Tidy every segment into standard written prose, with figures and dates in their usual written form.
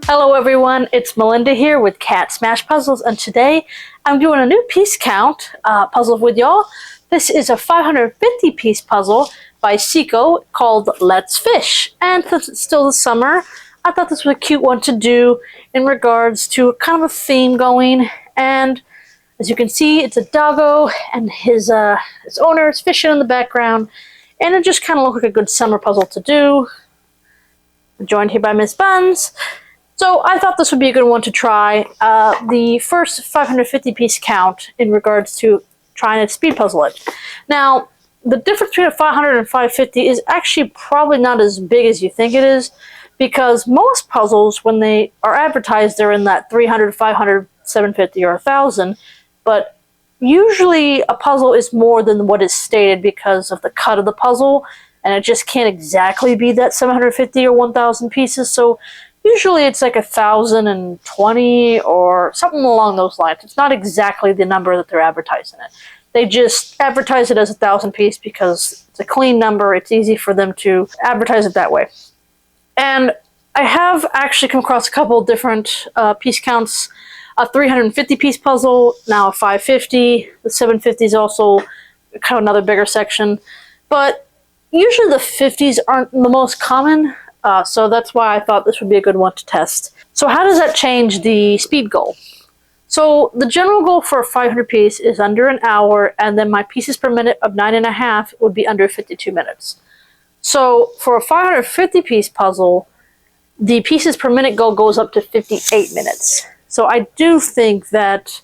Hello everyone, it's Melinda here with CatSmashPuzzles, and today I'm doing a new piece count puzzle with y'all. This is a 550 piece puzzle by Ceaco called Let's Fish. And since it's still the summer, I thought this was a cute one to do in regards to kind of a theme going. And as you can see, it's a doggo and his owner is fishing in the background. And it just kind of looked like a good summer puzzle to do. I'm joined here by Miss Buns. So I thought this would be a good one to try. The first 550 piece count in regards to trying to speed puzzle it. Now, the difference between a 500 and 550 is actually probably not as big as you think it is, because most puzzles, when they are advertised, they're in that 300, 500, 750, or 1,000. But usually a puzzle is more than what is stated because of the cut of the puzzle, and it just can't exactly be that 750 or 1,000 pieces. So usually it's like 1,020 or something along those lines. It's not exactly the number that they're advertising it. They just advertise it as 1,000 piece because it's a clean number. It's easy for them to advertise it that way. And I have actually come across a couple different piece counts. A 350 piece puzzle, now a 550. The 750 is also kind of another bigger section. But usually the 50s aren't the most common. So that's why I thought this would be a good one to test. So how does that change the speed goal? So the general goal for a 500 piece is under an hour, and then my pieces per minute of 9.5 would be under 52 minutes. So for a 550 piece puzzle, the pieces per minute goal goes up to 58 minutes. So I do think that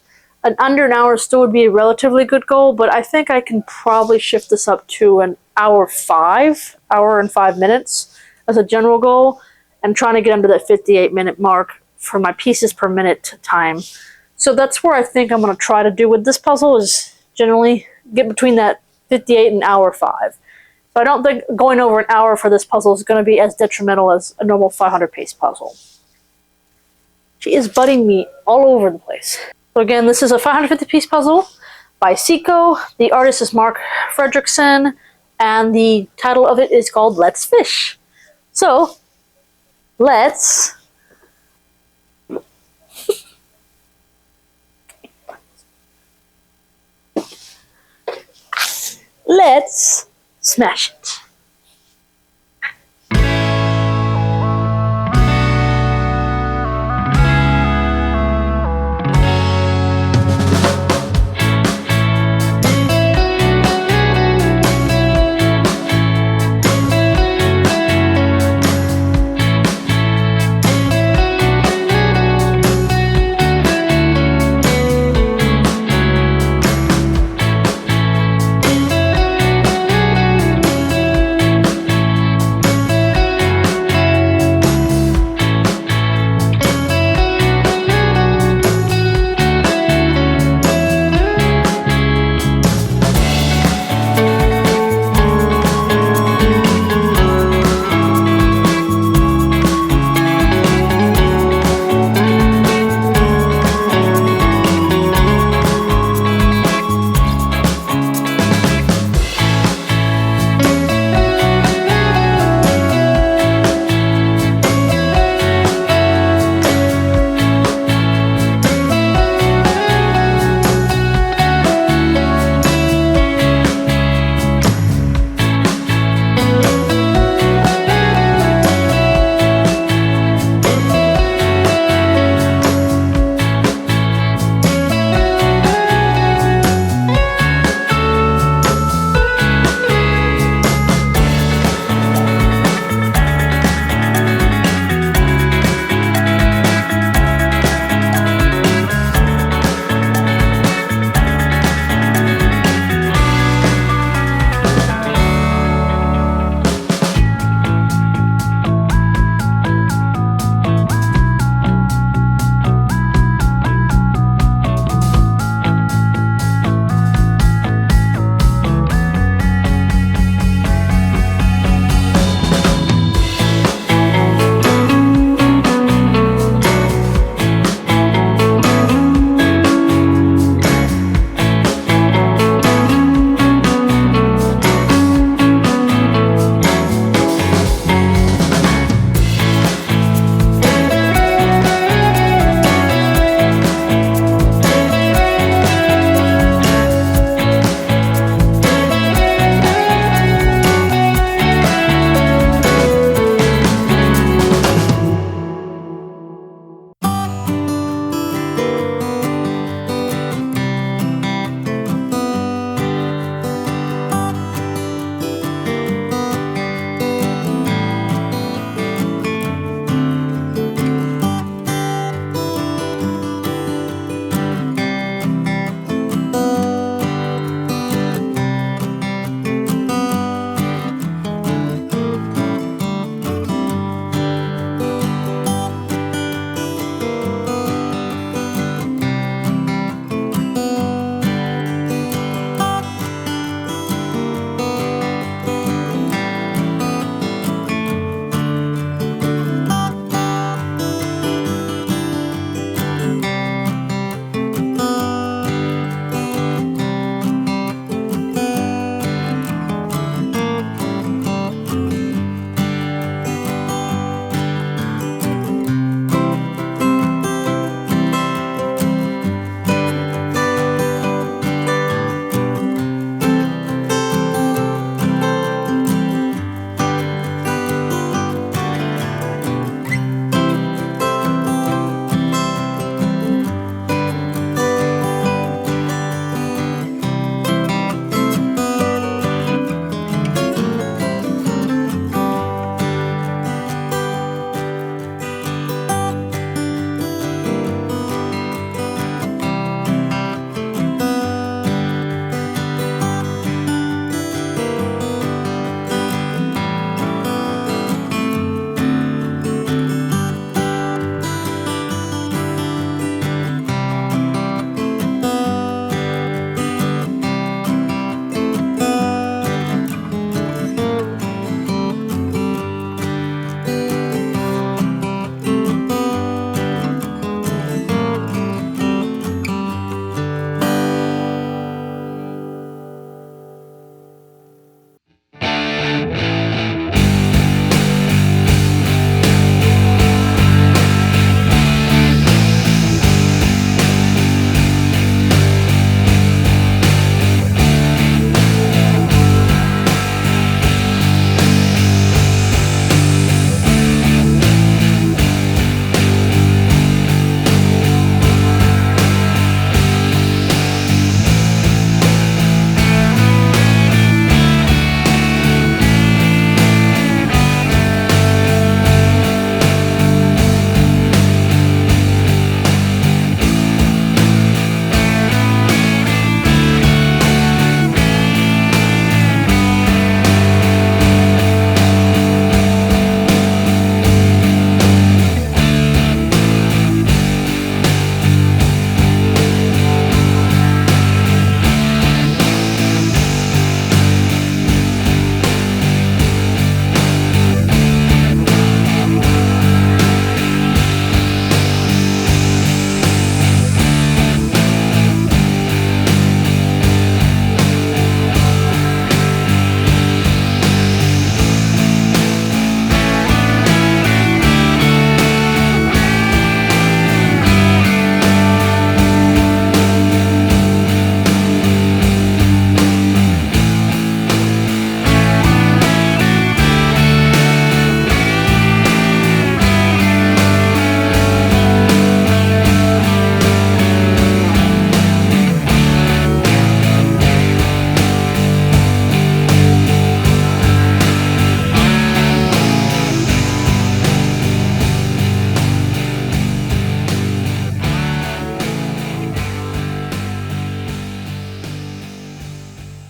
under an hour still would be a relatively good goal, but I think I can probably shift this up to an hour and 5 minutes. As a general goal, and trying to get under that 58-minute mark for my pieces per minute time. So that's where I think I'm going to try to do with this puzzle, is generally get between that 58 and hour 5. But I don't think going over an hour for this puzzle is going to be as detrimental as a normal 500 piece puzzle. She is butting me all over the place. So again, this is a 550 piece puzzle by Ceaco. The artist is Mark Fredrickson, and the title of it is called Let's Fish. So, let's smash it.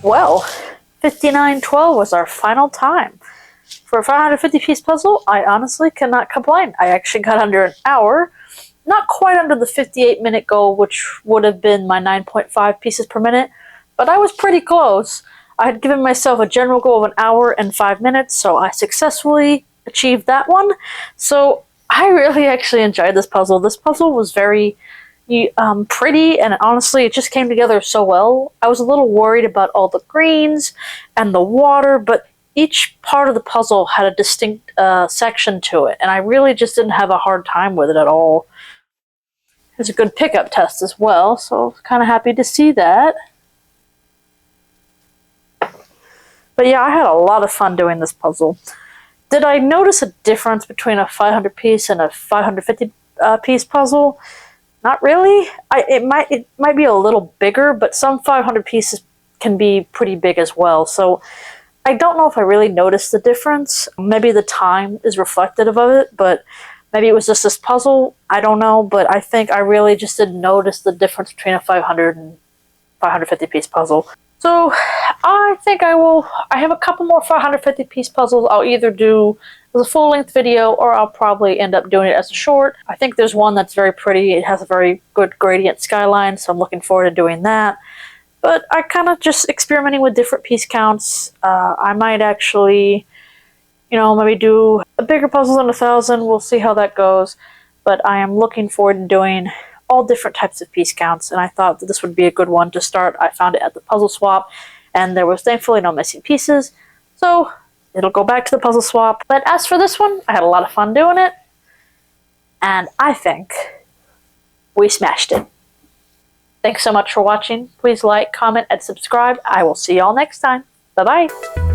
Well, 59:12 was our final time. For a 550 piece puzzle, I honestly cannot complain. I actually got under an hour. Not quite under the 58-minute goal, which would have been my 9.5 pieces per minute, but I was pretty close. I had given myself a general goal of an hour and 5 minutes, so I successfully achieved that one. So I really actually enjoyed this puzzle. This puzzle was very pretty, and honestly, it just came together so well. I was a little worried about all the greens and the water, but each part of the puzzle had a distinct section to it, and I really just didn't have a hard time with it at all. There's a good pickup test as well, so kind of happy to see that. But yeah, I had a lot of fun doing this puzzle. Did I notice a difference between a 500 piece and a 550 piece puzzle? Not really. It might be a little bigger, but some 500 pieces can be pretty big as well. So I don't know if I really noticed the difference. Maybe the time is reflective of it, but maybe it was just this puzzle. I don't know, but I think I really just didn't notice the difference between a 500 and 550 piece puzzle. So I think I have a couple more 550 piece puzzles I'll either do as a full-length video, or I'll probably end up doing it as a short. I think there's one that's very pretty. It has a very good gradient skyline, so I'm looking forward to doing that. But I kind of just experimenting with different piece counts. I might actually, maybe do a bigger puzzle than 1,000. We'll see how that goes. But I am looking forward to doing all different types of piece counts, and I thought that this would be a good one to start. I found it at the puzzle swap, and there was thankfully no missing pieces, so it'll go back to the puzzle swap. But as for this one, I had a lot of fun doing it, and I think we smashed it. Thanks so much for watching. Please like, comment, and subscribe. I will see y'all next time. Bye-bye.